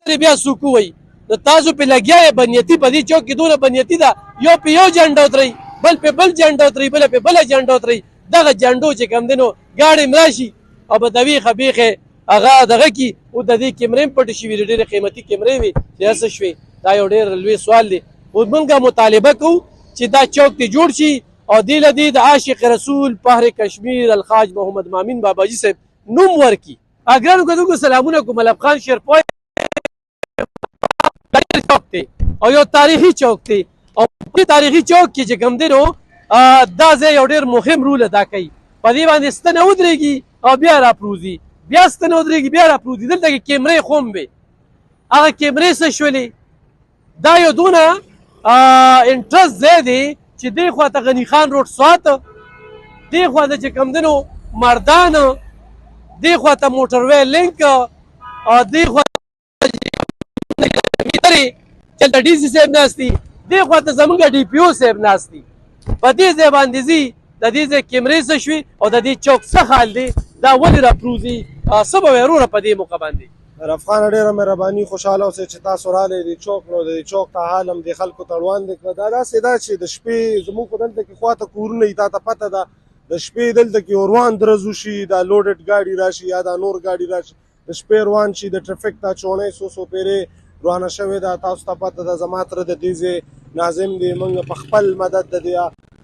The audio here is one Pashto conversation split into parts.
بیا څوک ووایي نو تاسو پې لګیا یې بنیتي په دې چوک کې دونه بنیتي ده یو پې یو جنډه ودرئ بل پې بل جنډه ودرئ بله پې بله جنډه ودرئ دغه جنډو چې کوم دی نو ګاډۍ م راشي او په دویښه بیخې هغه دغه کي او د دې کیمرې هم پټې شوي دي ډېرې قیمتي کیمرې وي چې هسه شوې دا یو ډېر لوی سوال دی اوس موږ مطالبه کوو چې دا چوک دې جوړ شي او دې له دې د عاشق رسول پهر کشمیر الخاج محمد مامین باباجي صاحب نوم ورکړي ګرانو کتونکو سلامونه کوم ملب خان شیرپوی چوک دی او یو تاریخي چوک دی او په تاریخي چوک کې چې کوم دی نو دا ځای یو ډېر مهم رول ادا کوي په دې باندې ستنه ودرېږي او بیا راپروزي بیا ستنه ودرېږي بیا راپروزي دلته کې کیمرې خو هم وې هغه کیمرې څه شولې دا یو دونه انټرست ځای دی چې دې خوا ته غني خان روډ سوات دې خوا ته چې کوم دی نو مردان دې خوا ته موټروی لینک دې خوا چلته ډي سي صاحب ناست دي دې خوا ته زموږ ډي پي او صاحب ناست دي په دې ځای باندې ځي د دې ځای کیمرې څه شوي او د دې چوک څه حال دی دا ولې راپروزي څه به وایې وروره په دې موقع باندې رف خان ډېره مهرباني خوشحاله اوسئ چې تاسو راغلی دې چوک نو د دې چوک ته حال هم دې خلکو ته روان دی دا داسې ده چې د شپې زموږ خو دلته کې خواته کورونه وي تا ته پته ده د شپې دلته کې روان درز وشي دا لوډډ ګاډي راشي یا دا نور ګاډي راشي د شپې روان شي د ټرافیک ته چونۍ څو پیرې روانه شوې ده تاسو ته پته ده زما تره د دې ځای ناظم دی موږ په خپل مدد د دې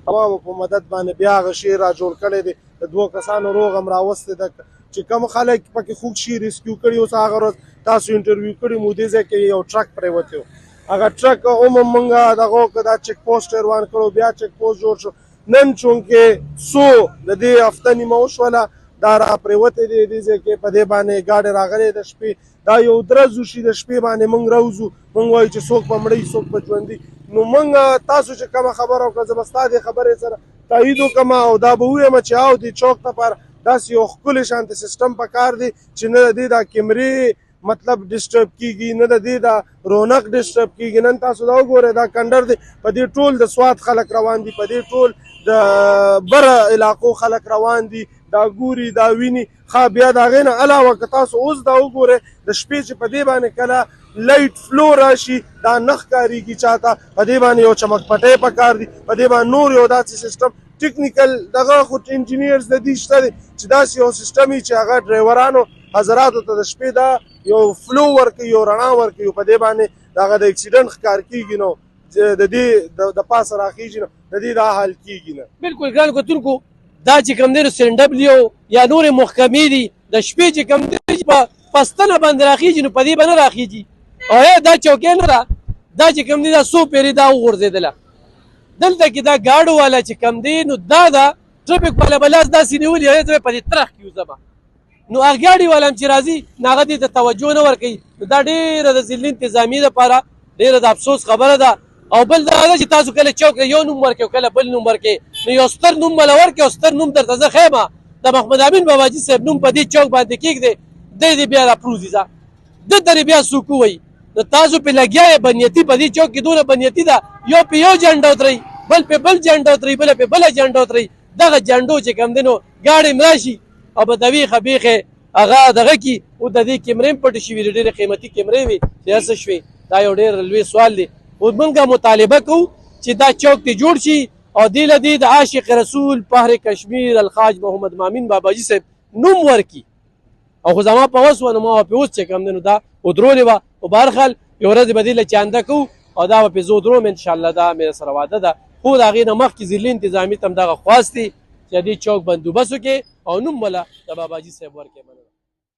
تمامو په مدد باندې بیا هغه شی را جوړ کړی دی د دوو کسانو روغ هم راوستی ده چې کوم خلک پکې خوږ شي ریسکیو کړي اوس هغه ورځ تاسو انټرویو کړي مو دې ځای کې یو ټرک پرېوتی و هغه ټرک هم موږ دغه وکړه دا چیک پوسټ یې روان کړو بیا چیک پوسټ جوړ شو نن چونکې څو د دې هفته نیمه وشوله دا را پرېوتی دی دې ځای کې په دې باندې ګاډۍ راغلی د شپې دا یو درز وشي د شپې باندې موږ راوځو موږ وایو چې څوک به مړی څوک به ژوندي نو موږ تاسو چې کومه خبره وکړه زه به ستا دې خبرې سره تایید وکړم او دا به ووایم چې او دې چوک لپاره داسې یو ښکلی شانته سیسټم پکار دی چې نه د دې دا کیمرې مطلب ډسټرب کیږي نه د دې دا رونق ډسټرب کیږي نن تاسو دا وګورئ دا کنډر دی په دې ټول د سوات خلک روان دي په دې ټول د بره علاقو خلک روان دي دا ګوري دا ویني ښه بیا د هغې نه علاوه که تاسو اوس دا وګورئ د شپې چې په دې باندې کله لایټ فلو راشي دا نه ښکارېږي چاته په دې باندې یو چمک پټی پکار دي په دې باندې نور یو داسې سیسټم ټیکنیکل دغه خو انجینیرز د دې شته دی چې داسې یو سیسټم وي چې هغه ډرایورانو حضراتو ته د شپې دا یو فلو ورکوي یو رڼا ورکوي په دې باندې دغه د اکسیډنټ ښکار کېږي نو د دې د پاسه راخیږي نو د دې دا حال کېږي نه بلکل ګرانو کتونکو دا چې کوم دی نو سینډبلیو یا نورې محکمې دي د شپې چې کوم دی په ستنه باندې راخیږي نو په دې به نه راخیږي او دا چوکۍ نه ده دا چې کوم دی دا څو پیرې دا وغورځېدله دلته کې دا ګاډو والا چې کوم دی نو دا ده ټرافیک والا به لاس داسې نیولي هغې ته په دې ترخ کې وځمه نو هغه ګاډي والا هم چې راځي نو هغه دې ته توجه نه ورکوي نو دا ډېره د ضلع انتظامي دپاره ډېره د افسوس خبره ده او بل دا ده چې تاسو کله چوک یو نوم ورکړئ او کله بل نوم ورکړئ نو یو ستر نوم به له ورکړئ او ستر نوم درته زه ښیم د محمد امین باباجي صاحب نوم په دې چوک باندې کېږدئ دی دې بیا راپروزي ځه دلته دې بیا څوک ووایي نو تاسو پې لګیا یې بنیتي په دې چوک کې دونه بنیتي ده یو پې یو جنډه ودرئ بل پې بل جنډه ودرئ بله پې بله جنډه ودرئ دغه جنډو چې کوم دی نو ګاډۍ م راشي او په دویښه بیخې هغه دغه کي او د دې کیمرې هم پټې شوي دي ډېرې قیمتي کیمرې وي چې هسه شوې دا یو ډېر لوی سوال دی اوس موږ مطالبه کوو چې دا چوک دې جوړ شي او دې له دې د عاشق رسول پهر کشمیر الخاج محمد مامین باباجي صاحب نوم ورکړي او خو زما په وس وه نو ما به پې اوس چې کوم دی نو دا ودرولې وه خو به هر حال یو ورځ به دې له چانده کوو او دا به پې زه ودروم انشاءالله دا مې سره واده ده خو د هغې نه مخکې ضلع انتظامي ته هم دغه خواست دی چې دې چوک بندوبست وکړي او نوم به له د باباجي صاحب ورکړي.